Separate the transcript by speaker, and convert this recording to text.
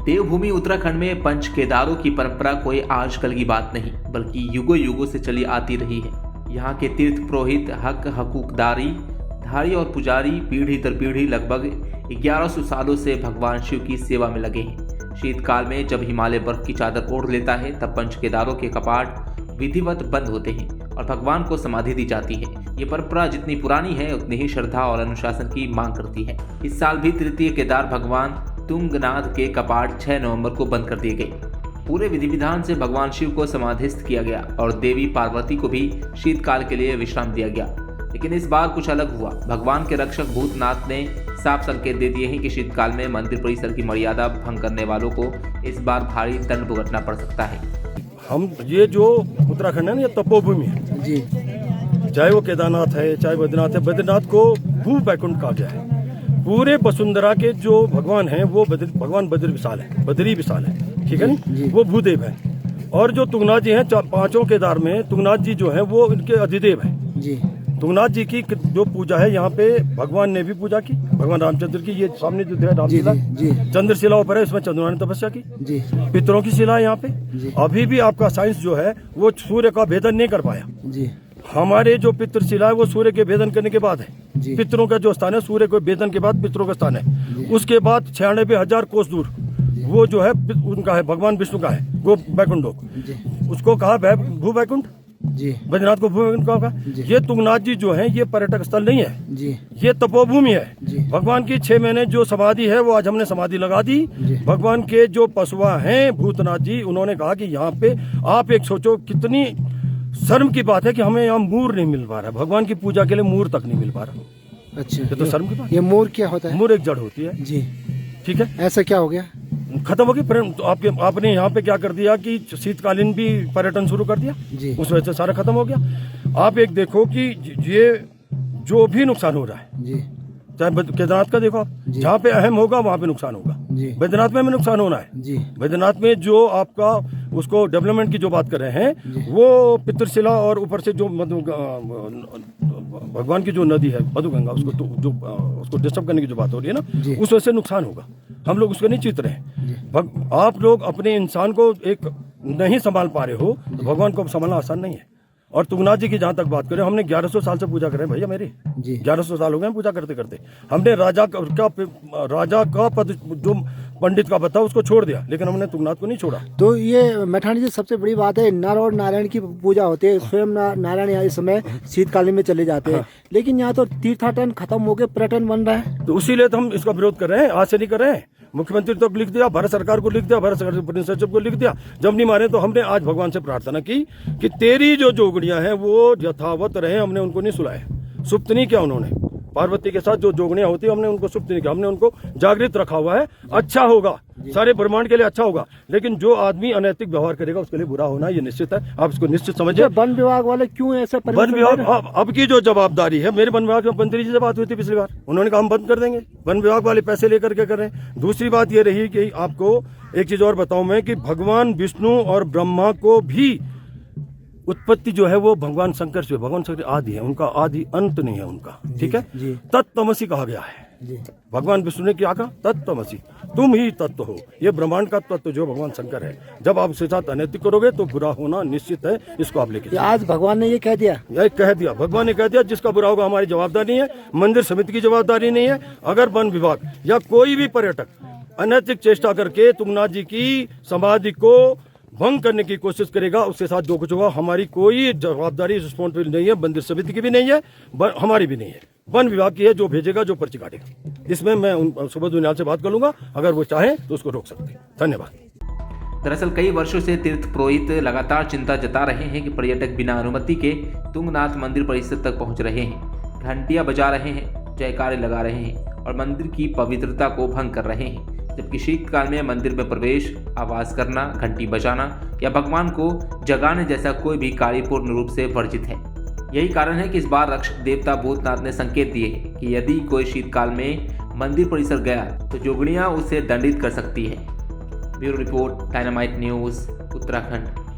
Speaker 1: देवभूमि उत्तराखंड में पंच केदारों की परंपरा कोई आजकल की बात नहीं, बल्कि युगों युगों से चली आती रही है। यहाँ के तीर्थ पुरोहित, हकूकदारी धारी और पुजारी पीढ़ी दर पीढ़ी लगभग 1100 सालों से भगवान शिव की सेवा में लगे हैं। शीतकाल में जब हिमालय बर्फ की चादर ओढ़ लेता है, तब पंच केदारों के कपाट विधिवत बंद होते हैं और भगवान को समाधि दी जाती है। ये परंपरा जितनी पुरानी है, उतनी ही श्रद्धा और अनुशासन की मांग करती है। इस साल भी तृतीय केदार भगवान तुंगनाथ के कपाट 6 नवंबर को बंद कर दिए गए। पूरे विधि विधान से भगवान शिव को समाधिस्थ किया गया और देवी पार्वती को भी शीतकाल के लिए विश्राम दिया गया। लेकिन इस बार कुछ अलग हुआ। भगवान के रक्षक भूतनाथ ने साफ संकेत दे दिए हैं कि शीतकाल में मंदिर परिसर की मर्यादा भंग करने वालों को इस बार भारी दंड भुगतना पड़ सकता है।
Speaker 2: हम ये जो उत्तराखंड है ना, ये तपोभूमि है
Speaker 3: जी,
Speaker 2: चाहे वो केदारनाथ है, चाहे बद्रीनाथ है। बद्रीनाथ को भू बैकुंठ कहा गया है। पूरे वसुंधरा के जो भगवान हैं वो भगवान बद्री विशाल है, ठीक है ना, वो भूदेव है। और जो तुंगनाथ जी हैं, 5 केदार में तुंगनाथ जी जो हैं वो इनके अधिदेव हैं
Speaker 3: जी।
Speaker 2: तुंगनाथ जी की जो पूजा है यहाँ पे भगवान ने भी पूजा की, भगवान रामचंद्र की। ये सामने जो है रामशिला चंद्रशिला ऊपर है, इसमें चंद्रमा ने तपस्या की जी। पितरों की शिला है यहाँ पे। अभी भी आपका साइंस जो है वो सूर्य का भेदन नहीं कर पाया जी। हमारे जो पितृ शिला है वो सूर्य के भेदन करने के बाद है। पितरों का जो स्थान है, सूर्य के भेदन के बाद पितरों का स्थान है। उसके बाद 96,000 कोस दूर वो जो है उनका है, भगवान विष्णु का है, वो बैकुंठ लोक। उसको कहा भू बैकुंठ जी। बद्रीनाथ को भू बैकुंठ कहा। ये तुंगनाथ जी जो है ये पर्यटक स्थल नहीं है जी। ये तपोभूमि है। भगवान की 6 महीने जो समाधि है वो आज हमने समाधि लगा दी। भगवान के जो पशुआ हैं भूतनाथ जी, उन्होंने कहा कि यहाँ पे आप एक सोचो कितनी शर्म की बात है कि हमें यहाँ मूर नहीं मिल पा रहा है। भगवान की पूजा के लिए मूर तक नहीं मिल पा रहा।
Speaker 3: अच्छा,
Speaker 2: ये तो शर्म की बात।
Speaker 3: ये मूर क्या होता है?
Speaker 2: मूर एक जड़ होती है
Speaker 3: जी,
Speaker 2: ठीक है।
Speaker 3: ऐसा क्या हो गया?
Speaker 2: खत्म हो गई। तो आपने यहाँ पे क्या कर दिया कि शीतकालीन भी पर्यटन शुरू कर दिया जी। उस वजह से सारा खत्म हो गया। आप एक देखो कि ये जो भी नुकसान हो रहा है जी, चाहे केदारनाथ का देखो आप, जहाँ पे अहम होगा वहाँ पे नुकसान होगा। बद्रीनाथ में भी नुकसान होना है जी। बद्रीनाथ में जो आपका उसको डेवलपमेंट की जो बात कर रहे हैं वो पितृशिला और ऊपर से जो भगवान की जो नदी है मधुगंगा, उसको डिस्टर्ब करने की जो बात हो रही है ना, उस वजह से नुकसान होगा। हम लोग उसको नहीं जीत रहे हैं। आप लोग अपने इंसान को एक नहीं संभाल पा रहे हो, तो भगवान को संभालना आसान नहीं है। और तुंगनाथ जी की जहाँ तक बात करें, हमने 1100 साल से पूजा कर रहे हैं भैया मेरी जी। 1100 साल हो गए पूजा करते करते। हमने राजा का पद जो पंडित का पता उसको छोड़ दिया, लेकिन हमने तुंगनाथ को नहीं छोड़ा।
Speaker 3: तो ये मैठानी जी सबसे बड़ी बात है, नर और नारायण की पूजा होती है। स्वयं नारायण यहाँ इस समय शीतकालीन में चले जाते हैं। लेकिन यहाँ तो तीर्थाटन खत्म हो गए, पर्यटन बन रहा है।
Speaker 2: तो उसीलिए तो हम इसका विरोध कर रहे हैं। आज से नहीं कर रहे हैं। मुख्यमंत्री तो लिख दिया, भारत सरकार को लिख दिया, भारत सरकार के सचिव को लिख दिया। जब नहीं मारे तो हमने आज भगवान से प्रार्थना की कि तेरी जो जोगड़ियां हैं वो यथावत रहे। हमने उनको नहीं सुलाया, सुप्त नहीं किया। उन्होंने पार्वती के साथ जो जोगड़ियां होती है हमने उनको सुप्त नहीं किया, हमने उनको जागृत रखा हुआ है। अच्छा होगा, सारे ब्रह्मांड के लिए अच्छा होगा, लेकिन जो आदमी अनैतिक व्यवहार करेगा उसके लिए बुरा होना ये निश्चित है। आप इसको निश्चित समझिए।
Speaker 3: वन विभाग वाले क्यों ऐसा?
Speaker 2: वन विभाग अब की जो जवाबदारी है, मेरे वन विभाग के मंत्री जी से बात हुई थी पिछली बार, उन्होंने कहा हम बंद कर देंगे। वन विभाग वाले पैसे लेकर के कर रहे हैं। दूसरी बात ये रही कि आपको एक चीज और बताऊं मैं कि भगवान विष्णु और ब्रह्मा को भी उत्पत्ति जो है वो भगवान शंकर से, भगवान शंकर आदि है, उनका आदि अंत नहीं है उनका, ठीक है। तत्त्वमसि कहा गया है। भगवान विष्णु ने क्या कहा? तत्त्वमसि, तुम ही तत्व हो। ये ब्रह्मांड का तत्व जो भगवान शंकर है, जब आप उसके साथ अनैतिक करोगे तो बुरा होना निश्चित है। इसको आप लेके
Speaker 3: आज भगवान ने ये कह दिया,
Speaker 2: भगवान ने कह दिया जिसका बुरा होगा हमारी जवाबदारी नहीं है, मंदिर समिति की जवाबदारी नहीं है। अगर वन विभाग या कोई भी पर्यटक अनैतिक चेष्टा करके तुंगनाथ जी की समाधि को भंग करने की कोशिश करेगा, उसके साथ जो कुछ होगा, हमारी कोई जवाबदारी रिस्पॉन्सिबिलिटी नहीं है, मंदिर समिति की भी नहीं है, हमारी भी नहीं है। वन विभाग की है, जो भेजेगा, जो पर्ची काटेगा। इसमें मैं सुबोध उनियाल से बात कर लूंगा, अगर वो चाहे तो उसको रोक सकते हैं। धन्यवाद।
Speaker 1: दरअसल कई वर्षों से तीर्थ पुरोहित लगातार चिंता जता रहे हैं कि पर्यटक बिना अनुमति के तुंगनाथ मंदिर परिसर तक पहुंच रहे हैं, घंटियां बजा रहे हैं, जयकारे लगा रहे हैं और मंदिर की पवित्रता को भंग कर रहे हैं। जबकि शीतकाल में मंदिर में प्रवेश, आवाज करना, घंटी बजाना या भगवान को जगाने जैसा कोई भी कार्य पूर्ण रूप से वर्जित है। यही कारण है कि इस बार रक्षक देवता भूतनाथ ने संकेत दिए हैं कि यदि कोई शीतकाल में मंदिर परिसर गया तो जोगड़ियां उसे दंडित कर सकती है। Bureau report, dynamite news, Uttarakhand.